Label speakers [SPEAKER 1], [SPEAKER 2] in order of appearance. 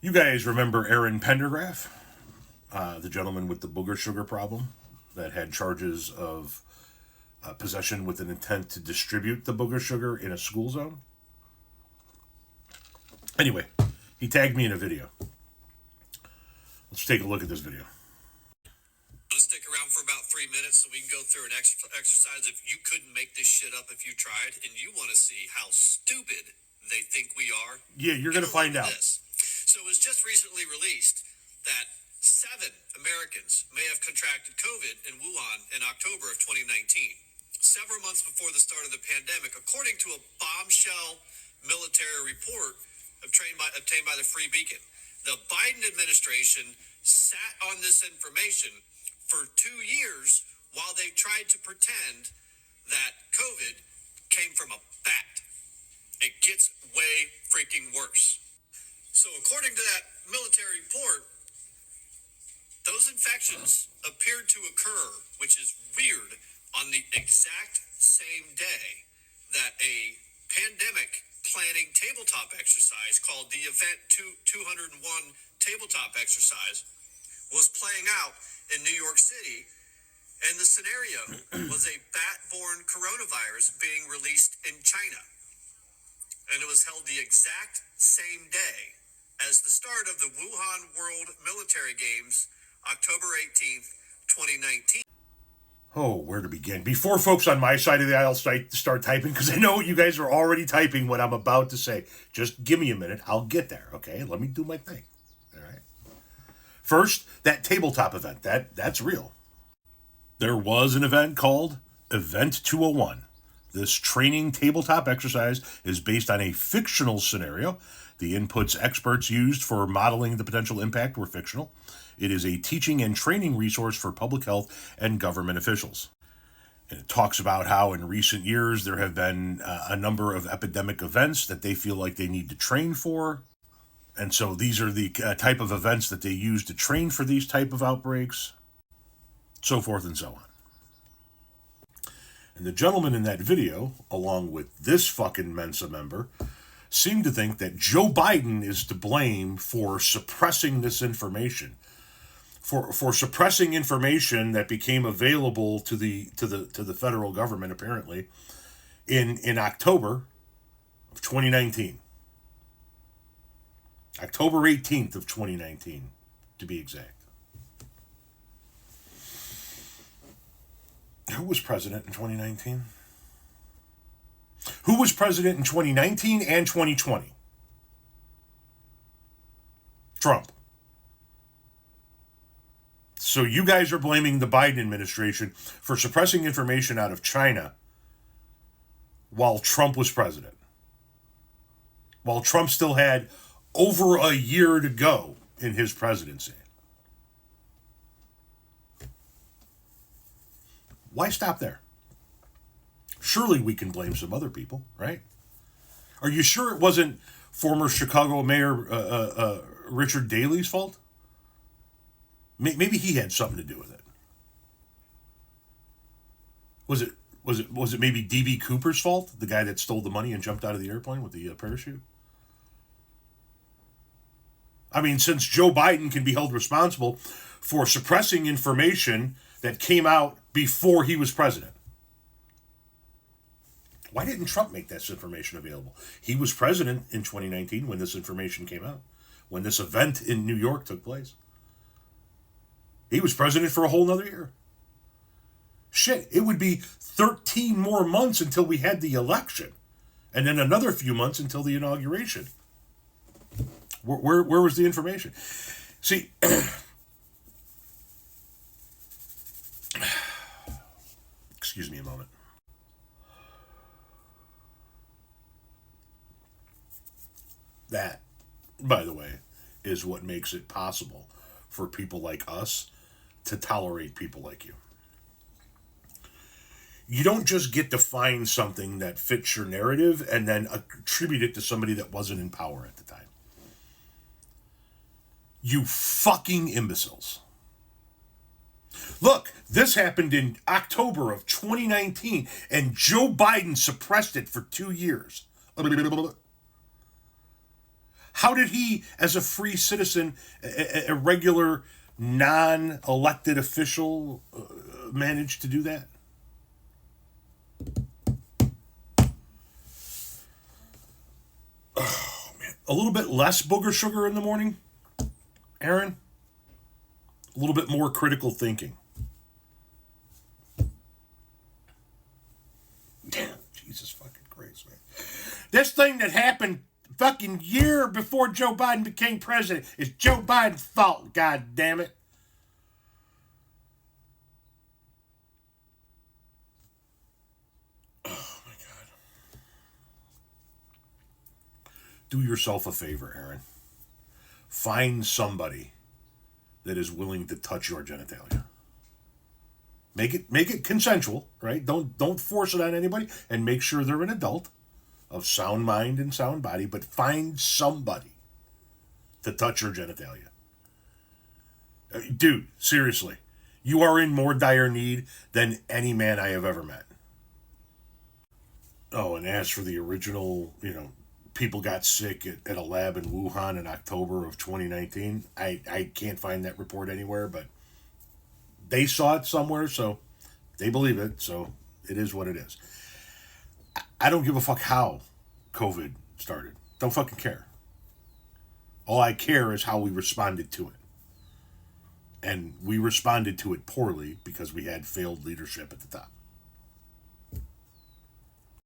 [SPEAKER 1] You guys remember Aaron Pendergraph, the gentleman with the booger sugar problem that had charges of possession with an intent to distribute the booger sugar in a school zone? Anyway, he tagged me in a video. Let's take a look at this video.
[SPEAKER 2] I'm going to stick around for about 3 minutes so we can go through an exercise if you couldn't make this shit up if you tried, and you want to see how stupid they think we are.
[SPEAKER 1] Yeah, you're going to find out.
[SPEAKER 2] So it was just recently released that 7 Americans may have contracted COVID in Wuhan in October of 2019, several months before the start of the pandemic, according to a Bombshell military report obtained by the Free Beacon. The Biden administration sat on this information for 2 years while they tried to pretend that COVID came from a bat. It gets way freaking worse. So according to that military report, those infections appeared to occur, which is weird, on the exact same day that a pandemic planning tabletop exercise called the Event 201 tabletop exercise was playing out in New York City, and the scenario was a bat-borne coronavirus being released in China. And it was held the exact same day as the start of the Wuhan World Military Games, October 18th, 2019.
[SPEAKER 1] Oh, where to begin? Before folks on my side of the aisle start typing, because I know you guys are already typing what I'm about to say. Just give me a minute. I'll get there, okay? Let me do my thing, all right? First, that tabletop event. That's real. There was an event called Event 201. This training tabletop exercise is based on a fictional scenario. The inputs experts used for modeling the potential impact were fictional. It is a teaching and training resource for public health and government officials. And it talks about how in recent years there have been a number of epidemic events that they feel like they need to train for. And so these are the type of events that they use to train for these type of outbreaks, so forth and so on. And the gentleman in that video, along with this fucking Mensa member, seem to think that Joe Biden is to blame for suppressing this information, for suppressing information that became available to the federal government apparently in October of 2019, October 18th of 2019, to be exact. Who was president in 2019? Who was president in 2019 and 2020? Trump. So you guys are blaming the Biden administration for suppressing information out of China while Trump was president. While Trump still had over a year to go in his presidency. Why stop there? Surely we can blame some other people, right? Are you sure it wasn't former Chicago Mayor Richard Daley's fault? Maybe he had something to do with it. Was it maybe D.B. Cooper's fault? The guy that stole the money and jumped out of the airplane with the parachute? I mean, since Joe Biden can be held responsible for suppressing information that came out before he was president, why didn't Trump make this information available? He was president in 2019 when this information came out, when this event in New York took place. He was president for a whole nother year. Shit, it would be 13 more months until we had the election, and then another few months until the inauguration. Where was the information? See, excuse me a moment. That, by the way, is what makes it possible for people like us to tolerate people like you. You don't just get to find something that fits your narrative and then attribute it to somebody that wasn't in power at the time. You fucking imbeciles. Look, this happened in October of 2019, and Joe Biden suppressed it for 2 years. How did he, as a free citizen, a regular, non-elected official, manage to do that? Oh, man. A little bit less booger sugar in the morning, Aaron. A little bit more critical thinking. Damn, Jesus fucking Christ, man. This thing that happened fucking year before Joe Biden became president is Joe Biden's fault, god damn it. Oh my God. Do yourself a favor, Aaron. Find somebody that is willing to touch your genitalia. Make it consensual, right? Don't force it on anybody, and make sure they're an adult of sound mind and sound body, but find somebody to touch your genitalia. Dude, seriously, you are in more dire need than any man I have ever met. Oh, and as for the original, people got sick at a lab in Wuhan in October of 2019. I can't find that report anywhere, but they saw it somewhere, so they believe it, so it is what it is. I don't give a fuck how COVID started. Don't fucking care. All I care is how we responded to it. And we responded to it poorly because we had failed leadership at the top.